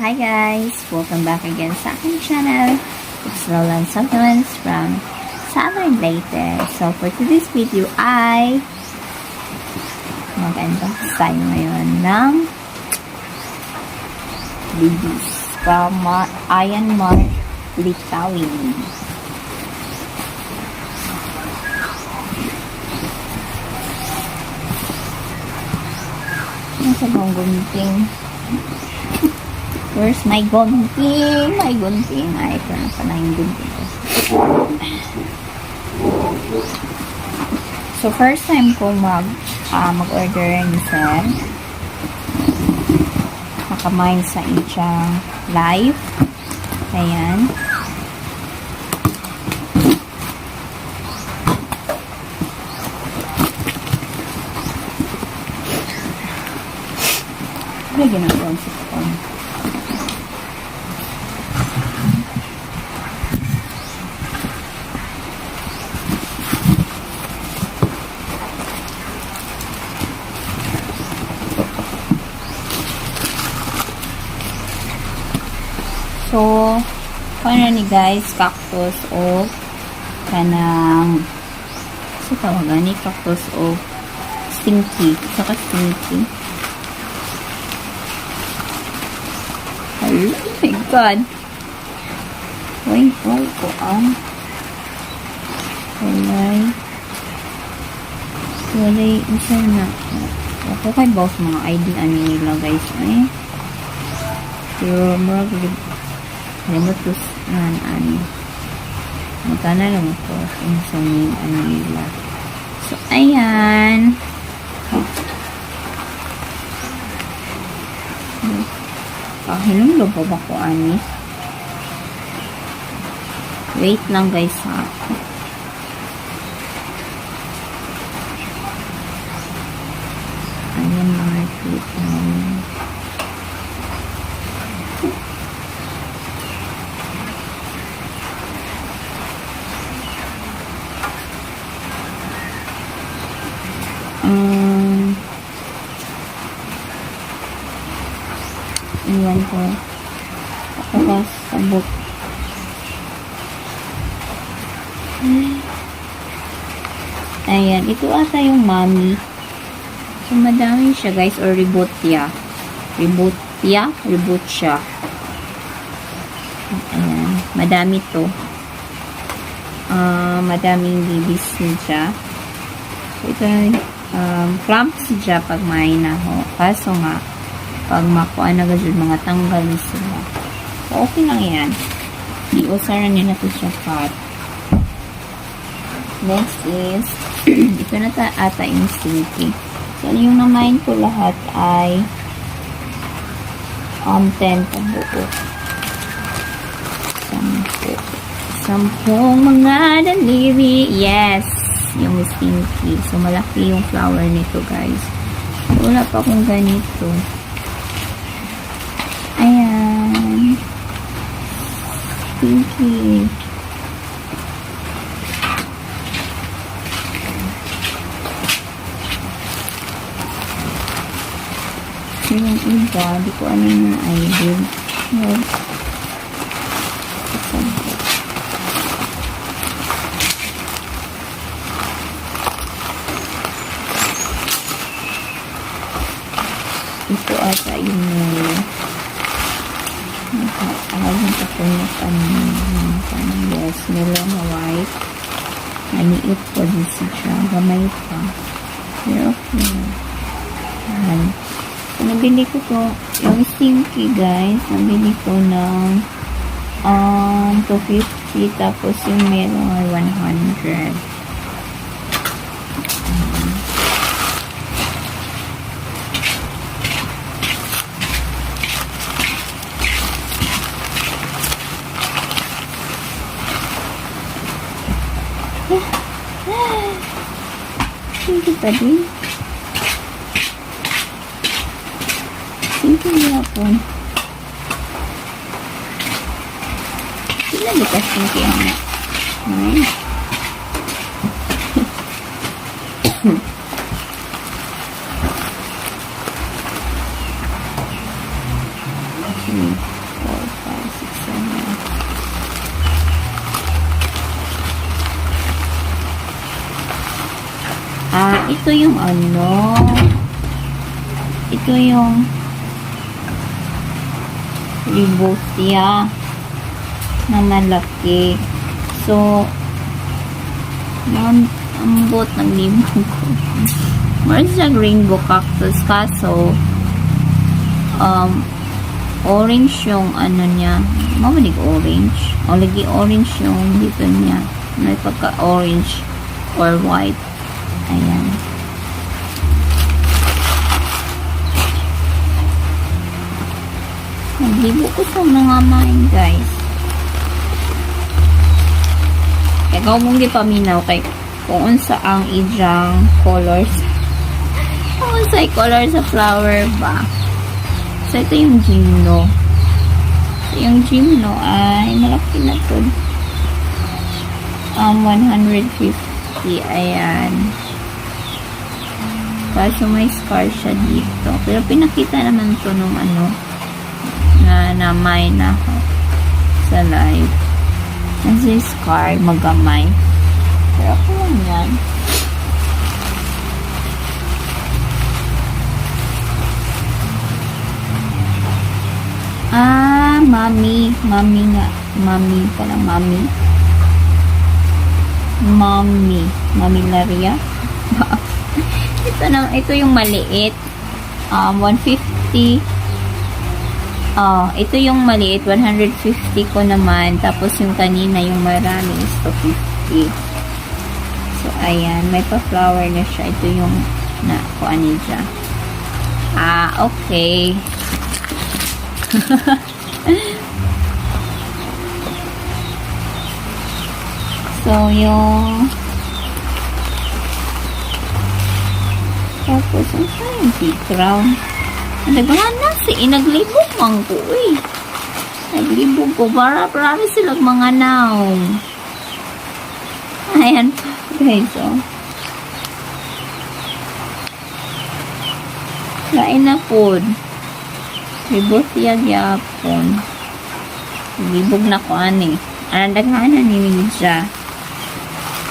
Hi guys! Welcome back again sa aking channel. It's Roland Succulents from Southern Leyte. So for today's video ay mag-unbox tayo ngayon ng Libis from Iron Mart Litawin. Nasa bang gunting? Where's my gunting? My gunting. Ay, ito na pala yung gunting ko. So, first time ko mag-order ni Sir. Nakamain sa ichang live. Ayan. May ginagawa sa phone. So, paano ni guys, cactus o kanang sa tawagan ni cactus o stinky. Saka stinky. Oh my god. Wait ko walay isa na. Ako kay boss mga ID ani nila guys eh. Pero remote to ani. Magkana lang ito kung sa ani nila. So ayan. Hinulog po ba ko ani? Wait lang guys ha. Ayan mga tweet namin. Iwan ko. Tapos, sabot. Ayan. Ito ata yung mami. So, madami siya, guys. Or rebotia. Reboot siya. Ayan. Madami to. Madaming libis siya. So, ito clamp siya pag may naho. Kaso nga, pag makuha na gajud mga tanggal ni sila. So, okay lang yan. I-usaran nila ito siya pot. Next is, ito na ata yung stinky. So, yung namain ko lahat ay 10 kabuo. 10 mga daliri. Yes! Yung stinky. So, malaki yung flower nito, guys. Wala pa akong ganito. Ayan. Stinky. Yung iba, di ko ano na idea. Ito ata yung nakakawin sa kanya kanang yes, melon na white. Naniit po din siya. Gamay pa. Pero okay. Ayan. So, nabili ko to. Yung stinky guys, nabili ko ng 250 tapos yung melon ay 100. Singki tadi. Singki berapa? Sila bekas singki anak. Nice. Ito yung ano, ito yung Rebotia na malaki. So, ambot ng limang ko. More sa rainbow cactus, kaso orange yung ano niya. Mabalig orange. O lagi orange yung dito niya. May pagka-orange or white. Ayan. Naglibo ko sa mga main, guys. Ikaw mong di paminaw kay kung unsa ang ijang colors. Kung unsa ay color sa flower ba. So, ito yung gymno. So, yung gymno ay malaki na to. 150. Ayan. Kaso may scar siya dito. Pero pinakita naman to nung ano na may na sa live. Kasi scar, magamay. Pero ako lang yan. Mami. Mami nga. Mami pala. Mami. Mamilaria. Ito yung maliit. 150. Ito yung maliit. 150 ko naman. Tapos yung kanina, yung marami is 250. So, ayan. May pa-flower na siya. Ito yung kuan niya. Okay. So, yung tapos, ang saan yung crown? Nagbahan na naglibog man ko eh. Naglibog ko. Marami silang mga naong. Ayan pa, guys, oh. Lain na po. Ribot yan yapon. Naglibog na ko, ani. Anandaghan na ni Minja.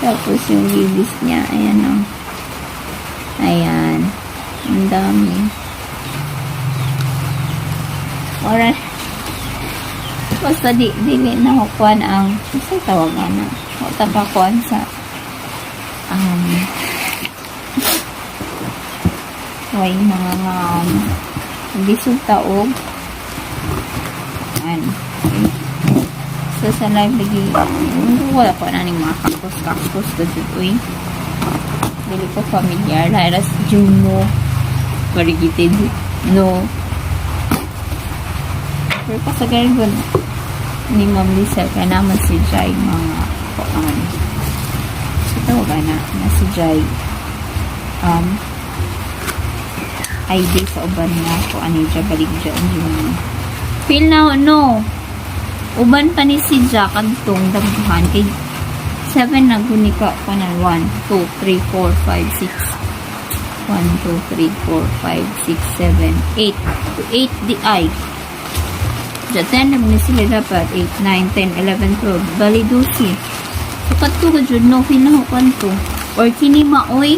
Tapos yung bibis niya, ayan o. Ayan. Ang dami. Ora, basta dili na hukuan ang, isa tawagan na. O tapakuan sa, way mga bisog taog. Ayan. So, sa live lagi, wala ko na ning mga kaktus kasi uy. Dili ko familiar. Laras Juno. Variegated. No. Pero pasagarin ko ni Ma'am Lisa, kaya naman si Jai mga kuan. Ito na si Jai. ID sa uban nga kuan niya balik dyan yung feel na no. Uban pa ni si Jack kantong daghan kay 7 na gunika pa na 1, 2, 3, 4, 5, 6 1, 2, 3, 4, 5, 6, 7 8 8 di ay dyan 10 naman sila dapat 8, 9, 10, 11, 12 bali 12 sukat to ka dyan no pinahukan to or kini maoy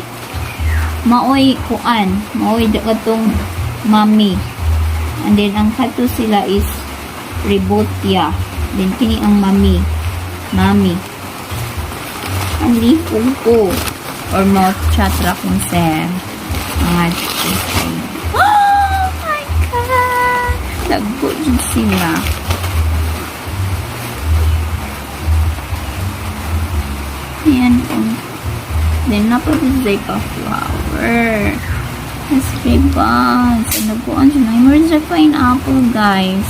kuan maoy katong mami and then ang kato sila is Rebotia. Then, kini ang mami. Ang lipong ko. Or mouth chatra kung sir. Mga chisay. Oh my God! Lago dyan sila. Ayan. Then, napabizay pa flower. Mas ribbons. Ano po? Ano na? Emergency pineapple, guys.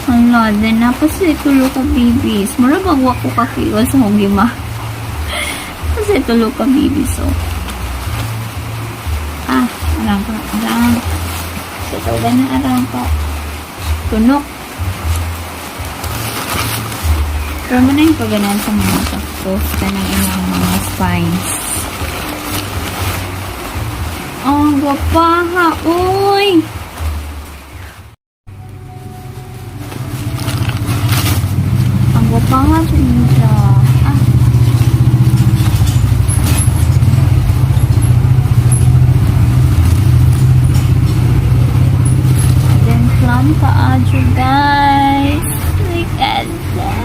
Hala, then napasili tulo ka babies. Mura magwa ko kakiwa sa hong lima. Kasi tulo ka babies, so. Arang. Ito ba na arang ka? Tunok. Pero mo na yung paganan sa mga cactus. Kanang ilang mga spines. Ang gwapaha, uy! Pangat siya. kaadyo, guys. Look at that.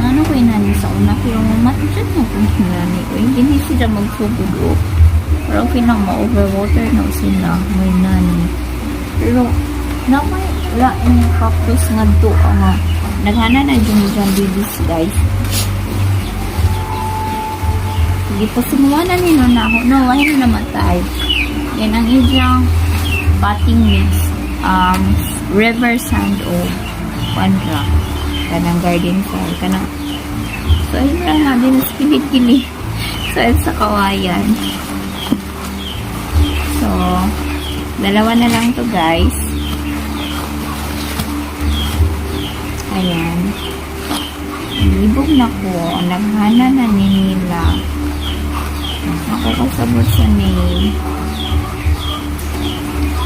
Ano ko inani sa una, pero mamatid na kung hinani ko. Hindi sila magsubulo. Pero pinang ma-overwater na sila. May nani. Pero, namay laing cactus nga doa nga. Naghana na dyan babies, guys. Sige po, sumuwanan nila na ako. No, ay na namatay. Yan ang idyang potting mix. River sand o pandra. Kanang garden soil. Kanang, so, ayun na nga din sa kilit-kilit. So, ayun sa kawayan. So, dalawa na lang to, guys. Ayan. Libog na ko. Naghana na nila. Ako kasabot sa nail.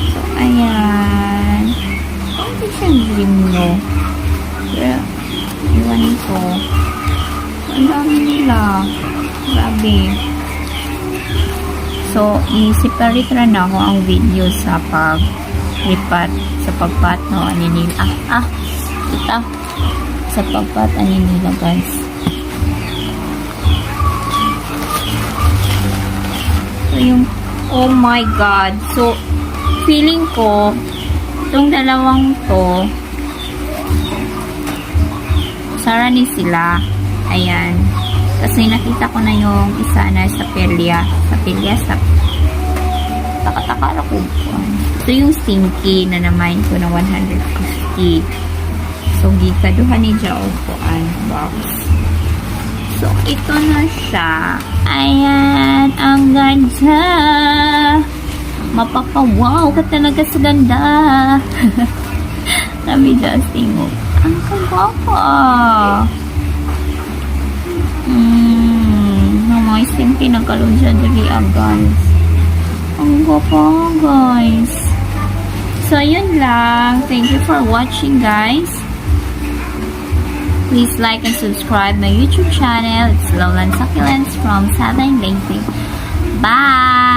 So, ayan. Hindi siyang dream, no? Pero, iwan ko. Ang dami nila. Grabe. So, i-separate rin ako ang video sa pag-ripat, sa pagpat, no? Aninila. Ito. Sa pagpat, aninila, guys. So, yung, oh my God. So, feeling ko, itong dalawang to, sara ni sila. Ayan. Kasi nakita ko na yung isa na sa pelya. Sa taka-taka ko. Ito yung stinky na namain ko na 150. So, gikaduhan ni Jao po ang box. So, ito na siya. Ayan. Ang ganda. Mapapa-wow ka talaga sa ganda. Sabi Justin mo. Ang kagwapa. Mga simple nagkalun siya dali guys. Ang gwapa guys. So, yun lang. Thank you for watching guys. Please like and subscribe my YouTube channel. It's Lowland Succulents from Southern Leyte. Bye!